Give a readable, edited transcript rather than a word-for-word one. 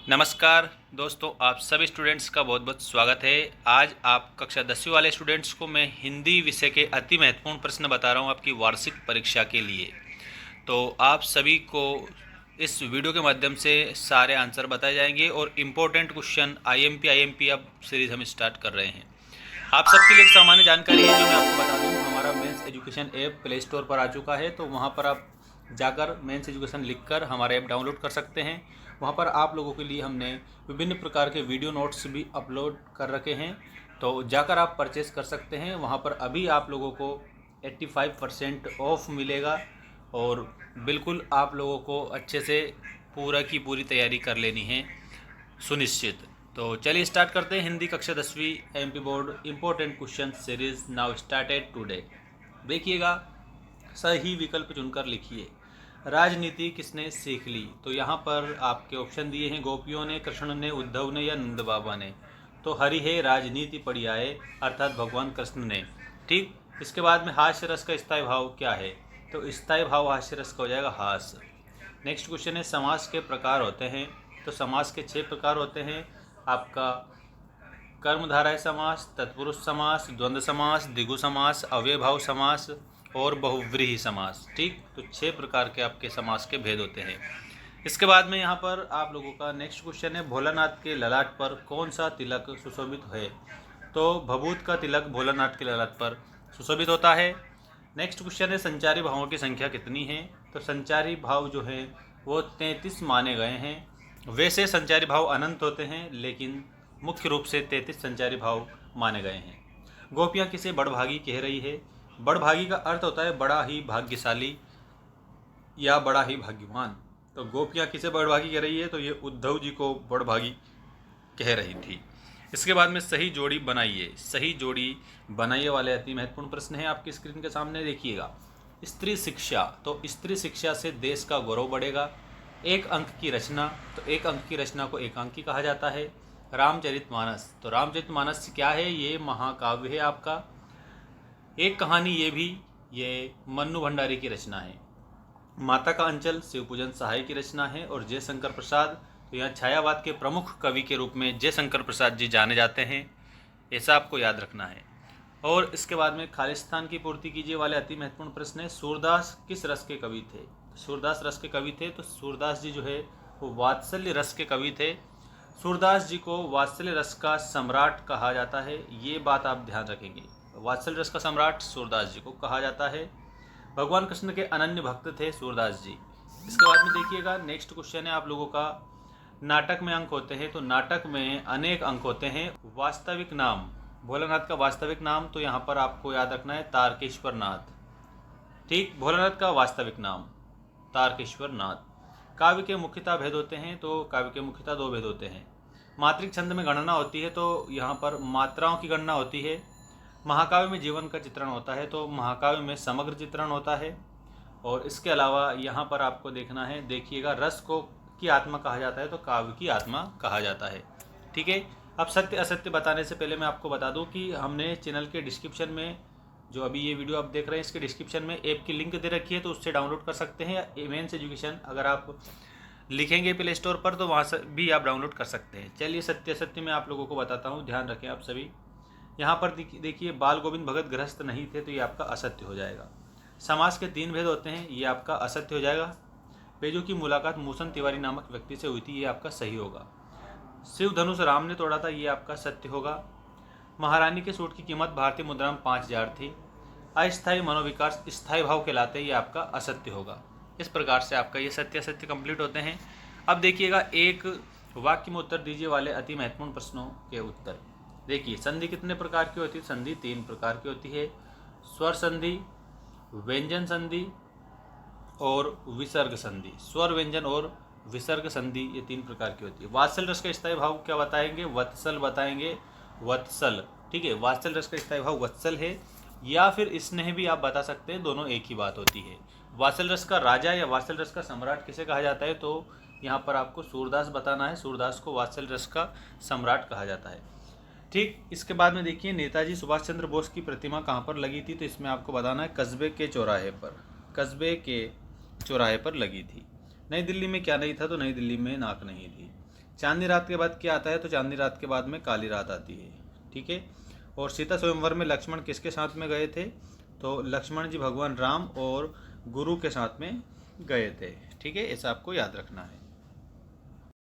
नमस्कार दोस्तों, आप सभी स्टूडेंट्स का बहुत बहुत स्वागत है। आज आप कक्षा 10वीं वाले स्टूडेंट्स को मैं हिंदी विषय के अति महत्वपूर्ण प्रश्न बता रहा हूं आपकी वार्षिक परीक्षा के लिए। तो आप सभी को इस वीडियो के माध्यम से सारे आंसर बताए जाएंगे और इम्पोर्टेंट क्वेश्चन आईएमपी अब सीरीज़ हम स्टार्ट कर रहे हैं। आप सबके लिए एक सामान्य जानकारी है जो मैं आपको बता दूं। हमारा mains education app play store पर आ चुका है, तो वहां पर आप जाकर मेंस एजुकेशन लिखकर हमारा ऐप डाउनलोड कर सकते हैं। वहां पर आप लोगों के लिए हमने विभिन्न प्रकार के वीडियो नोट्स भी अपलोड कर रखे हैं, तो जाकर आप परचेस कर सकते हैं। वहां पर अभी आप लोगों को 85% ऑफ मिलेगा और बिल्कुल आप लोगों को अच्छे से पूरा की पूरी तैयारी कर लेनी है सुनिश्चित। तो चलिए स्टार्ट करते हैं हिंदी कक्षा 10वीं MP board important question series now started today. देखिएगा, सही विकल्प चुनकर लिखिए। राजनीति किसने सीख ली? तो यहाँ पर आपके ऑप्शन दिए हैं, गोपियों ने, कृष्ण ने, उद्धव ने या नंद बाबा ने। तो हरि है राजनीति पढ़ी आए, अर्थात भगवान कृष्ण ने। ठीक। इसके बाद में हास्य रस का स्थायी भाव क्या है? तो स्थायी भाव हास्य रस का हो जाएगा हास्य। नेक्स्ट क्वेश्चन है, समास के प्रकार होते हैं। तो समास के 6 प्रकार होते हैं आपका। कर्मधारय समास, तत्पुरुष समास, द्वंद्व समास, द्विगु समास, अव्ययभाव समास और बहुव्रीहि समास। ठीक। तो 6 प्रकार के आपके समास के भेद होते हैं। इसके बाद में यहाँ पर आप लोगों का नेक्स्ट क्वेश्चन है, भोलानाथ के ललाट पर कौन सा तिलक सुशोभित है? तो भभूत का तिलक भोलानाथ के ललाट पर सुशोभित होता है। नेक्स्ट क्वेश्चन है, संचारी भावों की संख्या कितनी है? तो संचारी भाव जो है वो 33 माने गए हैं। वैसे संचारी भाव अनंत होते हैं, लेकिन मुख्य रूप से 33 संचारी भाव माने गए हैं। गोपियाँ किसे बड़भागी कह रही है? बड़भागी का अर्थ होता है बड़ा ही भाग्यशाली या बड़ा ही भाग्यवान। तो गोपियाँ किसे बड़भागी कह रही है? तो ये उद्धव जी को बड़भागी कह रही थी। इसके बाद में सही जोड़ी बनाइए। सही जोड़ी बनाइए वाले अति महत्वपूर्ण प्रश्न है आपकी स्क्रीन के सामने। देखिएगा, स्त्री शिक्षा। तो स्त्री शिक्षा से देश का गौरव बढ़ेगा। एक अंक की रचना। तो एक अंक की रचना को एकांकी कहा जाता है। रामचरितमानस। तो रामचरितमानस क्या है? ये महाकाव्य है आपका। एक कहानी ये मन्नू भंडारी की रचना है। माता का अंचल शिवपूजन सहाय की रचना है। और जयशंकर प्रसाद, तो यहाँ छायावाद के प्रमुख कवि के रूप में जयशंकर प्रसाद जी जाने जाते हैं, ऐसा आपको याद रखना है। और इसके बाद में खालिस्तान की पूर्ति कीजिए वाले अति महत्वपूर्ण प्रश्न है, सूरदास किस रस के कवि थे? सूरदास रस के कवि थे। तो सूरदास जी जो है वो वात्सल्य रस के कवि थे। सूरदास जी को वात्सल्य रस का सम्राट कहा जाता है, ये बात आप ध्यान रखेंगे। वात्सल्य रस का सम्राट सूरदास जी को कहा जाता है। भगवान कृष्ण के अनन्य भक्त थे सूरदास जी। इसके बाद में देखिएगा, नेक्स्ट क्वेश्चन है आप लोगों का, नाटक में अंक होते हैं। तो नाटक में अनेक अंक होते हैं। वास्तविक नाम, भोलानाथ का वास्तविक नाम, तो यहाँ पर आपको याद रखना है तारकेश्वर नाथ। ठीक। भोलानाथ का वास्तविक नाम तारकेश्वर नाथ। काव्य के मुख्यतः भेद होते हैं। तो काव्य के मुख्यतः 2 भेद होते हैं। मात्रिक छंद में गणना होती है, तो यहाँ पर मात्राओं की गणना होती है। महाकाव्य में जीवन का चित्रण होता है, तो महाकाव्य में समग्र चित्रण होता है। और इसके अलावा यहाँ पर आपको देखना है, देखिएगा, रस को की आत्मा कहा जाता है, तो काव्य की आत्मा कहा जाता है। ठीक है। अब सत्य असत्य बताने से पहले मैं आपको बता दूं कि हमने चैनल के डिस्क्रिप्शन में, जो अभी ये वीडियो आप देख रहे हैं इसके डिस्क्रिप्शन में ऐप की लिंक दे रखी है, तो उससे डाउनलोड कर सकते हैं। या मेंस एजुकेशन अगर आप लिखेंगे प्ले स्टोर पर, तो वहाँ से भी आप डाउनलोड कर सकते हैं। चलिए सत्य असत्य मैं आप लोगों को बताता हूँ, ध्यान रखें आप सभी। यहाँ पर देखिए, बाल गोविंद भगत गृहस्थ नहीं थे, तो ये आपका असत्य हो जाएगा। समास के 3 भेद होते हैं, ये आपका असत्य हो जाएगा। पेजों की मुलाकात मूसन तिवारी नामक व्यक्ति से हुई थी, ये आपका सही होगा। शिव धनुष राम ने तोड़ा था, ये आपका सत्य होगा। महारानी के सूट की कीमत भारतीय मुद्रा में 5000 थी। अस्थायी मनोविकार स्थायी भाव कहलाते, ये आपका असत्य होगा। इस प्रकार से आपका ये सत्य असत्य कंप्लीट होते हैं। अब देखिएगा, एक वाक्य में उत्तर दीजिए वाले अति महत्वपूर्ण प्रश्नों के उत्तर। देखिए, संधि कितने प्रकार की होती है? संधि 3 प्रकार की होती है, स्वर संधि, व्यंजन संधि और विसर्ग संधि। स्वर, व्यंजन और विसर्ग संधि, ये 3 प्रकार की होती है। वात्सल रस का स्थायी भाव क्या बताएंगे? वत्सल बताएंगे, वत्सल। ठीक है, वात्सल रस का स्थायी भाव वत्सल है, या फिर स्नेह भी आप बता सकते हैं, दोनों एक ही बात होती है। वात्सल रस का राजा या वात्सल रस का सम्राट किसे कहा जाता है? तो यहाँ पर आपको सूरदास बताना है। सूरदास को वात्सल रस का सम्राट कहा जाता है। ठीक। इसके बाद में देखिए, नेताजी सुभाष चंद्र बोस की प्रतिमा कहाँ पर लगी थी? तो इसमें आपको बताना है कस्बे के चौराहे पर। कस्बे के चौराहे पर लगी थी। नई दिल्ली में क्या नहीं था? तो नई दिल्ली में नाक नहीं थी। चांदनी रात के बाद क्या आता है, तो चांदनी रात के बाद में काली रात आती है। ठीक है। और सीता स्वयंवर में लक्ष्मण किसके साथ में गए थे, तो लक्ष्मण जी भगवान राम और गुरु के साथ में गए थे। ठीक है, ऐसा आपको याद रखना है।